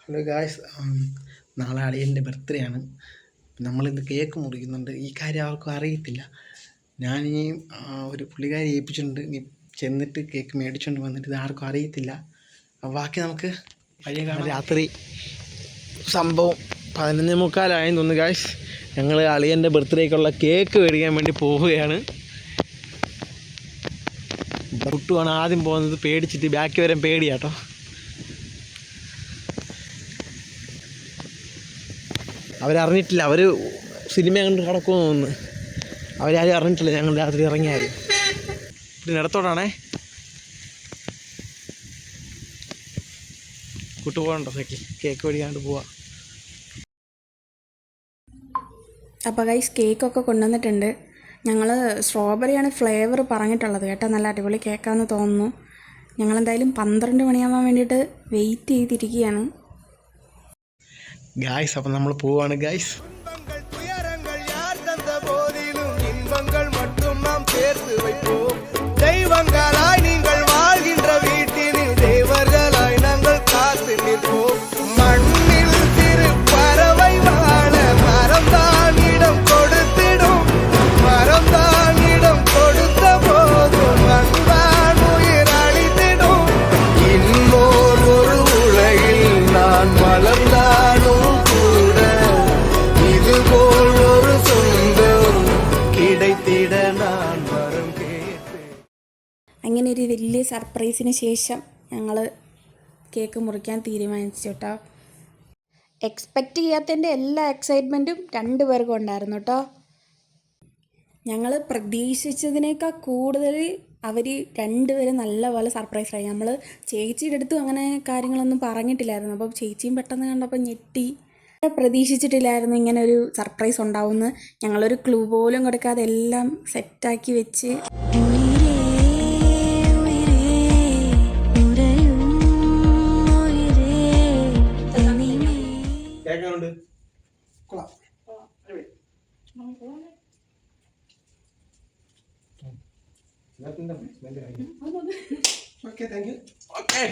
Hello guys, നാളെ അളിയൻ്റെ birthday ആണ്. നമ്മളിന്ന് കേക്ക് മുറിക്കുന്നുണ്ട്. ഈ കാര്യം ആർക്കും അറിയത്തില്ല. ഞാനീ ഒരു പുള്ളിക്കാരി ഏൽപ്പിച്ചിട്ടുണ്ട്. നീ ചെന്നിട്ട് കേക്ക് മേടിച്ചുകൊണ്ട് വന്നിട്ട് ഇത് ആർക്കും അറിയത്തില്ല. ബാക്കി നമുക്ക് വഴിയെ കാണാം. രാത്രി സംഭവം 11:45 തോന്നുന്നു ഗായ്സ്. ഞങ്ങൾ അളിയൻ്റെ ബർത്ത്ഡേക്കുള്ള കേക്ക് മേടിക്കാൻ വേണ്ടി പോവുകയാണ്. കുട്ടുവാണ് ആദ്യം പോകുന്നത്. പേടിച്ചിട്ട് ബാക്കി വരാൻ പേടിയാട്ടോ. അവരറിഞ്ഞിട്ടില്ല, അവർ സിനിമ കണ്ട് കിടക്കുമെന്ന് തോന്നുന്നു. അവരാരും അറിഞ്ഞിട്ടില്ല ഞങ്ങൾ രാത്രി ഇറങ്ങിയാലും. ഇതിനടുത്തോടാണേ കൂട്ടുപോകണ്ടോ സൈക്കിൾ കേക്ക് മേടിക്കാണ്ട് പോവാം. അപ്പോൾ ഗൈസ് കേക്കൊക്കെ കൊണ്ടുവന്നിട്ടുണ്ട്. ഞങ്ങൾ സ്ട്രോബെറിയാണ് ഫ്ലേവർ പറഞ്ഞിട്ടുള്ളത് കേട്ടോ. നല്ല അടിപൊളി കേക്കാണെന്ന് തോന്നുന്നു. ഞങ്ങളെന്തായാലും 12 മണിയാവാൻ വേണ്ടിയിട്ട് വെയിറ്റ് ചെയ്തിരിക്കുകയാണ് ഗായ്സ്. അപ്പം നമ്മൾ പോവാണ് ഗായ്സ്. தெய்வங்களாய் நீங்கள் வாழ்கின்ற வீட்டினில் தேவர்களாய் நாங்கள் காத்து நிற்போம். மண்ணில் சிறு பறவை வாழ மரம்தான் இடம் கொடுத்திடும். மரம்தான் இடம் கொடுத்த போதும் அன்பான் உயிர் அளித்திடும். இன்னோர் ஒரு உலகில் நான் வளர்ந்தாலும் கூட இதுபோல் ஒரு சொந்தம் கிடைத்திட நான் வரம் கேட்பேன். അങ്ങനെ ഒരു വലിയ സർപ്രൈസിന് ശേഷം ഞങ്ങൾ കേക്ക് മുറിക്കാൻ തീരുമാനിച്ചു കേട്ടോ. എക്സ്പെക്റ്റ് ചെയ്യാത്തതിൻ്റെ എല്ലാ എക്സൈറ്റ്മെൻറ്റും 2 പേർക്കും ഉണ്ടായിരുന്നു കേട്ടോ. ഞങ്ങൾ പ്രതീക്ഷിച്ചതിനേക്കാൾ കൂടുതൽ അവർ 2 പേരും നല്ലപോലെ സർപ്രൈസായി. നമ്മൾ ചേച്ചിയുടെ അടുത്തും അങ്ങനെ കാര്യങ്ങളൊന്നും പറഞ്ഞിട്ടില്ലായിരുന്നു. അപ്പം ചേച്ചിയും പെട്ടെന്ന് കണ്ടപ്പോൾ ഞെട്ടി. പ്രതീക്ഷിച്ചിട്ടില്ലായിരുന്നു ഇങ്ങനെ ഒരു സർപ്രൈസ് ഉണ്ടാവുമെന്ന്. ഞങ്ങളൊരു ക്ലൂ പോലും കൊടുക്കാതെ എല്ലാം സെറ്റാക്കി വെച്ച് ഓക്കെ, താങ്ക് യു. ഓക്കെ.